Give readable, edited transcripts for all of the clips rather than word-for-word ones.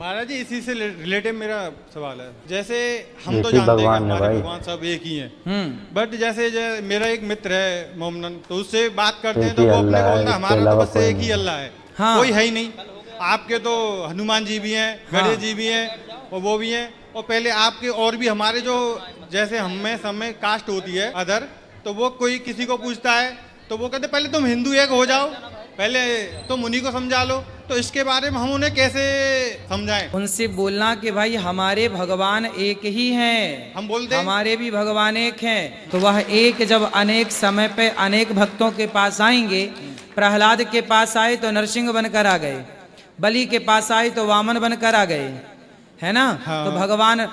महाराज जी इसी से रिलेटेड मेरा सवाल है। जैसे हम तो एक ही जानते हैं कि भगवान है हमारे भाई। भगवान सब एक ही हैं, बट जैसे मेरा एक मित्र है मोमनन, तो उससे बात करते हैं एक तो ही वो अपने अल्लाह को है, बोलता है इसके हमारा तो अलावा बस कोई एक ही नहीं है। अल्लाह है, हाँ। कोई है ही नहीं। आपके तो हनुमान जी भी हैं, गणेश जी भी हैं, और वो भी हैं, और पहले आपके और भी हमारे जो जैसे हमें सब में कास्ट होती है अदर, तो वो कोई किसी को पूछता है तो वो कहते पहले तुम हिंदू एक हो जाओ, पहले तुम उन्हीं को समझा लो। तो इसके बारे में हम उन्हें कैसे समझाएं? उनसे बोलना कि भाई हमारे भगवान एक ही हैं, हम बोल दें। हमारे भी भगवान एक हैं। तो वह एक जब अनेक समय पे अनेक भक्तों के पास आएंगे, प्रहलाद के पास आए तो नरसिंह बनकर आ गए, बलि के पास आए तो वामन बनकर आ गए, है ना। हाँ। तो भगवान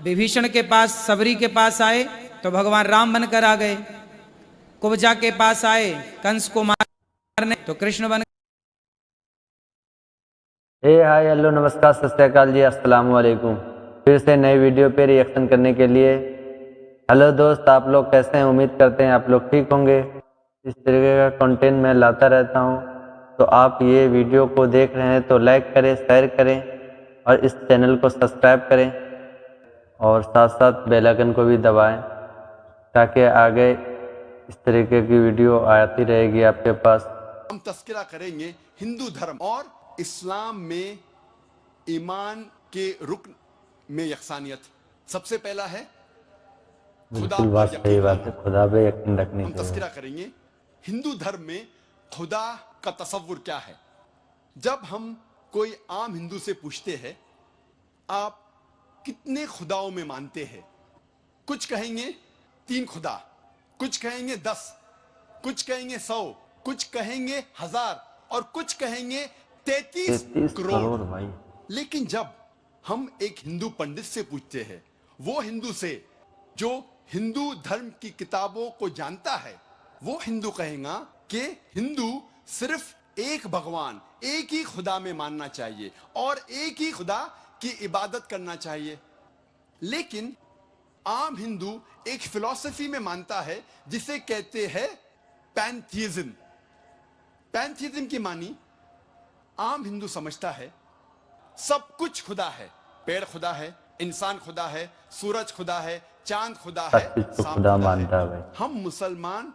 विभीषण के पास, सबरी के पास आए तो भगवान राम बनकर आ गए, कुब्जा के पास आए कंस को मारने तो कृष्ण बन। हाय हेलो नमस्कार सत श्री अकाल जी, अस्सलाम वालेकुम। फिर से नई वीडियो पे रिएक्शन करने के लिए हेलो दोस्त, आप लोग कैसे हैं? उम्मीद करते हैं आप लोग ठीक होंगे। इस तरीके का कंटेंट मैं लाता रहता हूं, तो आप ये वीडियो को देख रहे हैं तो लाइक करें, शेयर करें और इस चैनल को सब्सक्राइब करें और साथ साथ बेल आइकन को भी दबाएं, ताकि आगे इस तरीके की वीडियो आती रहेगी आपके पास। हम तस्करा करेंगे हिंदू धर्म और इस्लाम में ईमान के रुकन में यकसानियत। सबसे पहला है खुदा बिल्कुल बात पर सही यकीन बात है, रखना। खुदा पे यकीन रखनी हम चाहिए। तस्करा करेंगे हिंदू धर्म में खुदा का तसव्वुर क्या है। जब हम कोई आम हिंदू से पूछते हैं आप कितने खुदाओं में मानते हैं, कुछ कहेंगे 3 खुदा, कुछ कहेंगे 10, कुछ कहेंगे 100, कुछ कहेंगे 1000 और कुछ कहेंगे 33 33 करोड़। करोड़ भाई। लेकिन जब हम एक हिंदू पंडित से पूछते हैं, वो हिंदू से जो हिंदू धर्म की किताबों को जानता है, वो हिंदू कहेगा कि हिंदू सिर्फ एक भगवान, एक ही खुदा में मानना चाहिए और एक ही खुदा की इबादत करना चाहिए। लेकिन आम हिंदू एक फिलॉसफी में मानता है जिसे कहते हैं पैंथीइज्म। पैंथीइज्म की मानी आम हिंदू समझता है सब कुछ खुदा है, पेड़ खुदा है, इंसान खुदा है, सूरज खुदा है, चांद खुदा है, सब चीज को सांप खुदा खुदा मानता है है। भाई। हम मुसलमान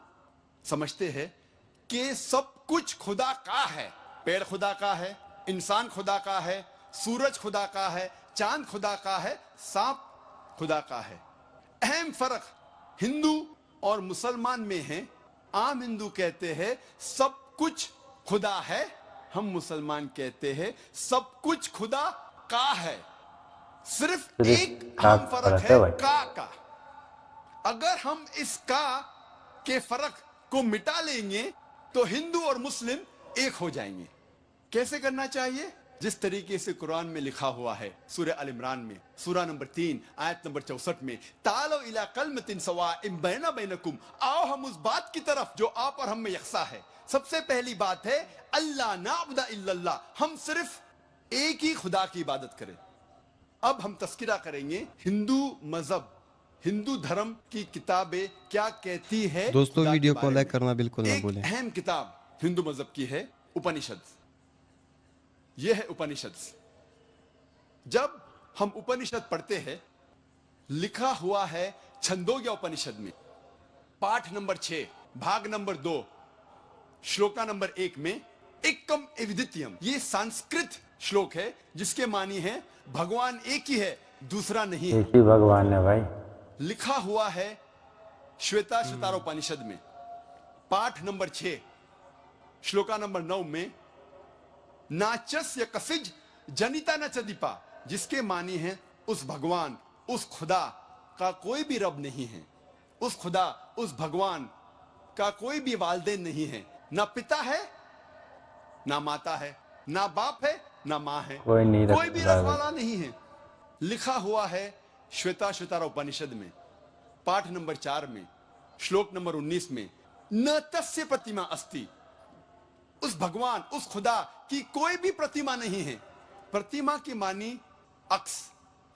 समझते हैं कि सब कुछ खुदा का है, पेड़ खुदा का है, इंसान खुदा का है, सूरज खुदा का है, चांद खुदा का है, सांप खुदा का है। अहम फर्क हिंदू और मुसलमान में है। आम हिंदू कहते हैं सब कुछ खुदा है, हम मुसलमान कहते हैं सब कुछ खुदा का है। सिर्फ एक का अहम फर्क है है भाई। का। अगर हम इस का के फर्क को मिटा लेंगे तो हिंदू और मुस्लिम एक हो जाएंगे। कैसे करना चाहिए? जिस तरीके से कुरान में लिखा हुआ है, सूरह अल इमरान में सूरा नंबर 3 आयत नंबर 64 में, तालो इला कलमतिन सवाइम बैना बैनकुम, आओ हम उस बात की तरफ जो आप और हम में यकसा है। सबसे पहली बात है अल्लाह नाबुदा इल्लल्लाह, हम सिर्फ एक ही खुदा की इबादत करें। अब हम तस्किरा करेंगे हिंदू मजहब, हिंदू धर्म की किताबें क्या कहती है। दोस्तों खुदा के वीडियो को बारे लाइक में। करना बिल्कुल ना एक भूलें। अहम किताब हिंदू मजहब की है उपनिषद। यह है उपनिषद। जब हम उपनिषद पढ़ते हैं, लिखा हुआ है छंदोग्य उपनिषद में पाठ नंबर 6 भाग नंबर 2 श्लोका नंबर 1 में एकम एविदित्यम, ये संस्कृत श्लोक है जिसके मानी है भगवान एक ही है, दूसरा नहीं है। एक ही भगवान है भाई। लिखा हुआ है श्वेता श्वेतारोपनिषद में पाठ नंबर 6 श्लोका नंबर 9 में नाचस्य कसिज जनिता न चदीपा, जिसके मानी है उस भगवान, उस खुदा का कोई भी रब नहीं है, उस खुदा, उस भगवान का कोई भी वालिदैन नहीं है, ना पिता है ना माता है, ना बाप है ना माँ है, कोई नहीं कोई भी रखता है। रखवाला नहीं है। लिखा हुआ है श्वेता श्वेतारोपनिषद में पाठ नंबर 4 में श्लोक नंबर 19 में, न तस्य प्रतिमा अस्ति, उस भगवान, उस खुदा की कोई भी प्रतिमा नहीं है। प्रतिमा की मानी अक्स,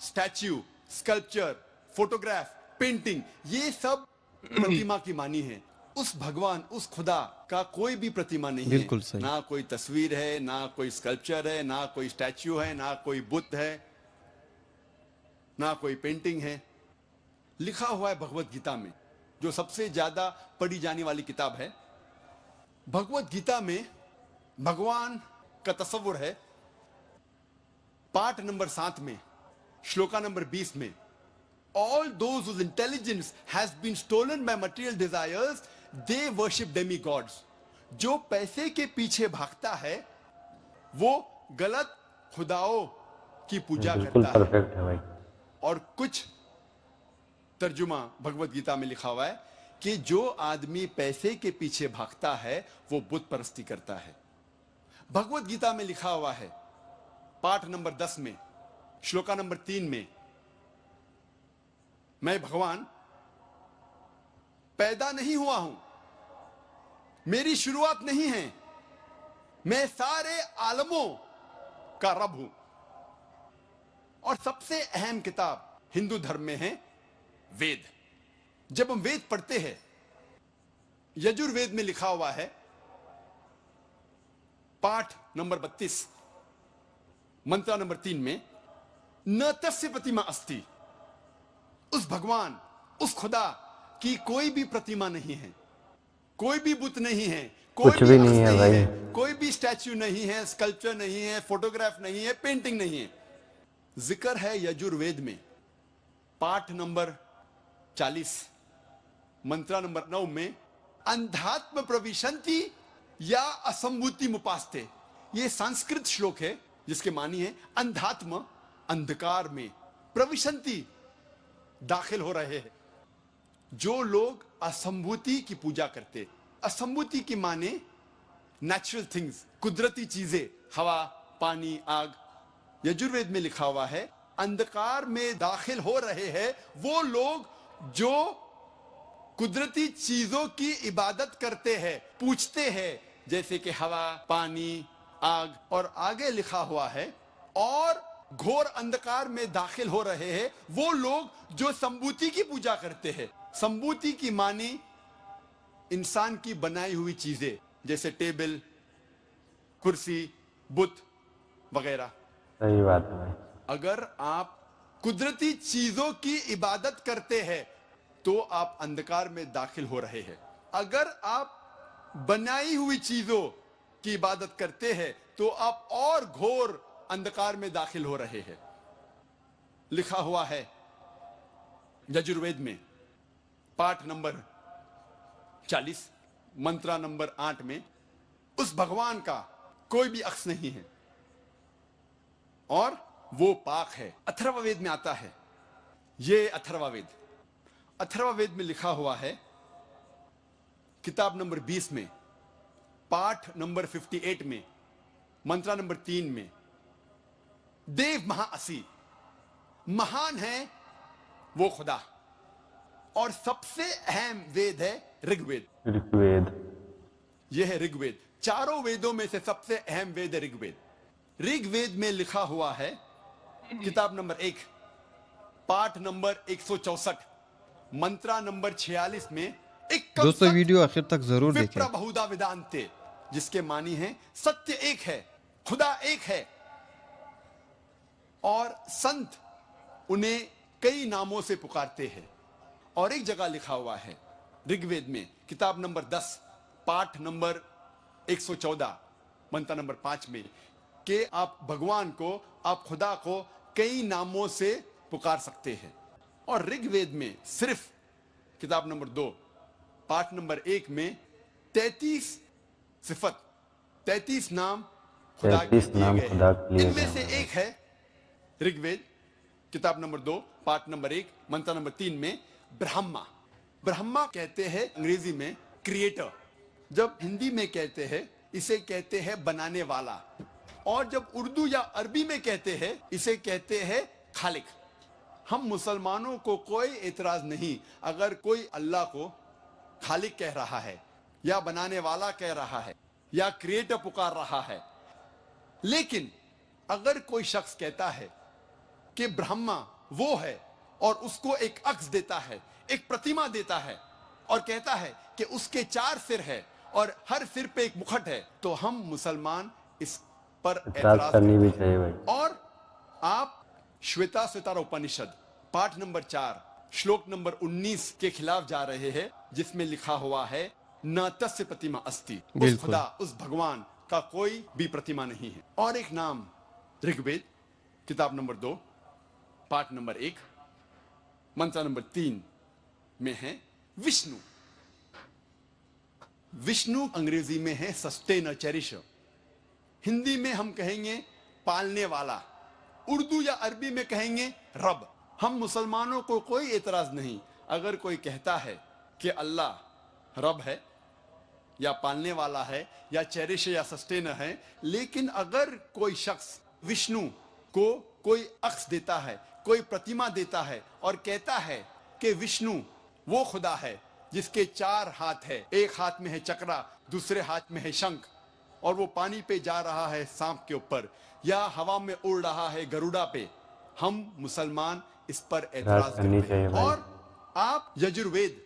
स्टैच्यू, स्कल्पचर, फोटोग्राफ, पेंटिंग, ये सब प्रतिमा की मानी है। उस भगवान, उस खुदा का कोई भी प्रतिमा नहीं बिल्कुल है। सही। ना कोई तस्वीर है, ना कोई स्कल्पचर है, ना कोई स्टैच्यू है, ना कोई बुत है, ना कोई पेंटिंग है। लिखा हुआ है भगवत गीता में, जो सबसे ज्यादा पढ़ी जाने वाली किताब है। भगवत गीता में भगवान का तस्वुर है। पाठ नंबर 7 में, श्लोका नंबर 20 में, all those whose intelligence has been stolen by material desires, they worship demigods. जो पैसे के पीछे भागता है वो गलत खुदाओं की पूजा बिल्कुल करता है। परफेक्ट है भाई। और कुछ तर्जुमा भगवत गीता में लिखा हुआ है कि जो आदमी पैसे के पीछे भागता है वो बुत परस्ती करता है। भगवत गीता में लिखा हुआ है पाठ नंबर 10 में, श्लोका नंबर 3 में, मैं भगवान पैदा नहीं हुआ हूं, मेरी शुरुआत नहीं है, मैं सारे आलमों का रब हूं। और सबसे अहम किताब हिंदू धर्म में है वेद। जब हम वेद पढ़ते हैं, यजुर्वेद में लिखा हुआ है पाठ नंबर 32 मंत्र नंबर 3 में, न तस्य प्रतिमा अस्ति, उस भगवान, उस खुदा की कोई भी प्रतिमा नहीं है, कोई भी बुत नहीं है, कोई कुछ भी नहीं अक्स है भाई। कोई भी स्टैच्यू नहीं है, स्कल्पचर नहीं है, फोटोग्राफ नहीं है, पेंटिंग नहीं है। जिक्र है यजुर्वेद में पाठ नंबर 40 मंत्र नंबर 9 में, अंधात्म प्रविशंति या असंभूति मुपास्ते। ये संस्कृत श्लोक है जिसके मानी है अंधात्म, अंधकार में, प्रविशंति, दाखिल हो रहे हैं। जो लोग असंभूति की पूजा करते, असंभूति की माने नेचुरल थिंग्स, कुदरती चीजें, हवा, पानी, आग। यजुर्वेद में लिखा हुआ है अंधकार में दाखिल हो रहे हैं वो लोग जो कुदरती चीजों की इबादत करते हैं, पूछते हैं, जैसे कि हवा, पानी, आग। और आगे लिखा हुआ है और घोर अंधकार में दाखिल हो रहे हैं वो लोग जो संभूति की पूजा करते हैं। संभूति की मानी इंसान की बनाई हुई चीजें, जैसे टेबल, कुर्सी, बुत वगैरह। सही बात है भाई। अगर आप कुदरती चीजों की इबादत करते हैं तो आप अंधकार में दाखिल हो रहे हैं। अगर आप बनाई हुई चीजों की इबादत करते हैं तो आप और घोर अंधकार में दाखिल हो रहे हैं। लिखा हुआ है यजुर्वेद में पाठ नंबर 40 मंत्र नंबर 8 में, उस भगवान का कोई भी अक्स नहीं है और वो पाक है। अथर्ववेद में आता है, ये अथर्ववेद, अथर्ववेद में लिखा हुआ है किताब नंबर 20 में, पाठ नंबर 58 में, मंत्र नंबर 3 में, देव महाअसी, महान है वो खुदा। और सबसे अहम वेद है ऋग्वेद। ऋग्वेद, यह है ऋग्वेद। चारों वेदों में से सबसे अहम वेद है ऋग्वेद। ऋग्वेद में लिखा हुआ है किताब नंबर 1 पाठ नंबर 164 मंत्रा नंबर 46 में, एक दोस्तों वीडियो आखिर तक जरूर देखें। विप्र बहुधा वेदांते, जिसके मानी है सत्य एक है, खुदा एक है और संत उन्हें कई नामों से पुकारते हैं। और एक जगह लिखा हुआ है ऋग्वेद में किताब नंबर 10 पाठ नंबर 114 मंत्र नंबर 5 में कि आप भगवान को, आप खुदा को कई नामों से पुकार सकते हैं। और ऋग्वेद में सिर्फ किताब नंबर 2 पाठ नंबर 1 में 33 सिफत, 33 नाम खुदा के 33 नाम दिए गए खुदा के हैं। लिए इनमें से एक है ऋग्वेद किताब नंबर 2 पाठ नंबर 1 मंत्र नंबर 3 में ब्रह्मा। ब्रह्मा कहते हैं अंग्रेजी में क्रिएटर, जब हिंदी में कहते हैं इसे कहते हैं बनाने वाला, और जब उर्दू या अरबी में कहते हैं इसे कहते हैं खालिक। हम मुसलमानों को कोई एतराज नहीं अगर कोई अल्लाह को खालिक कह रहा है या बनाने वाला कह रहा है या क्रिएटर पुकार रहा है। लेकिन अगर कोई शख्स कहता है कि ब्रह्मा वो है और उसको एक अक्स देता है, एक प्रतिमा देता है, और कहता है कि उसके 4 सिर है और हर सिर पे एक मुकुट है, तो हम मुसलमान इस पर एतराज एतराज करनी भी करते चाहिए हैं। भाई। और आप श्वेताश्वतर उपनिषद पाठ नंबर 4 श्लोक नंबर 19 के खिलाफ जा रहे हैं, जिसमें लिखा हुआ है न तस्य प्रतिमा अस्ति, उस बिल्कुल। खुदा उस भगवान का कोई भी प्रतिमा नहीं है। और एक नाम ऋग्वेद किताब नंबर 2 पाठ नंबर 1 मंत्र नंबर 3 में है विष्णु। विष्णु अंग्रेजी में है सस्टेनर, चेरिशर। हिंदी में हम कहेंगे पालने वाला, उर्दू या अरबी में कहेंगे रब। हम मुसलमानों को कोई एतराज नहीं अगर कोई कहता है कि अल्लाह रब है या पालने वाला है या चेरिशर या सस्टेनर है, लेकिन अगर कोई शख्स विष्णु को कोई अक्स देता है, कोई प्रतिमा देता है और कहता है कि विष्णु वो खुदा है जिसके 4 हाथ है, एक हाथ में है चक्रा, दूसरे हाथ में है शंख, और वो पानी पे जा रहा है सांप के ऊपर या हवा में उड़ रहा है गरुड़ा पे, हम मुसलमान इस पर एतराज करनी करते चाहिए हैं। भाई। और आप यजुर्वेद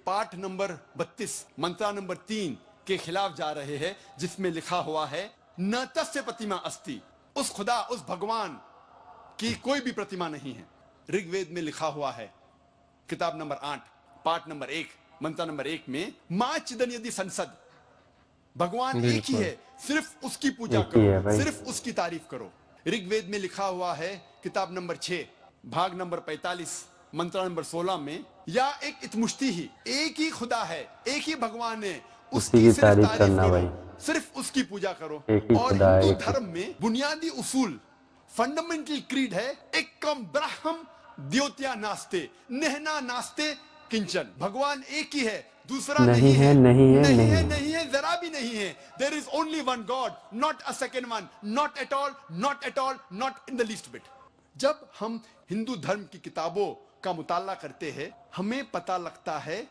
पाठ नंबर 32 मंत्र नंबर 3 के खिलाफ जा रहे हैं, जिसमें लिखा हुआ है न तस्य प्रतिमा अस्ति, उस खुदा उस भगवान की कोई भी प्रतिमा नहीं है। ऋग्वेद में लिखा हुआ है किताब नंबर 8 पाठ नंबर 1 मंत्र नंबर 1 में मां चिदन यदि संसद, भगवान एक ही है, सिर्फ उसकी पूजा एक ही है करो, भाई। सिर्फ उसकी तारीफ करो। ऋग्वेद में लिखा हुआ है किताब नंबर 6 भाग नंबर 45 मंत्र नंबर 16 में या एक इतमुष्टि ही, एक ही खुदा है, एक ही भगवान है, उसी की सिर्फ तारीफ तारीफ करना करो, भाई। सिर्फ उसकी पूजा करो। एक ही और खुदा है, हिंदू एक ही। धर्म में बुनियादी उसूल फंडामेंटल क्रीड है एकम ब्रह्म द्योत्या नास्ते नेहना नास्ते किंचन, भगवान एक ही है, दूसरा नहीं नहीं है, है, नहीं है, नहीं नहीं है, है। नहीं है, जरा भी नहीं है। There is only one god, not a second one, not at all, not at all, not in the least bit. जब हम हिंदू धर्म की किताबों का मुताला करते हैं, हमें पता लगता है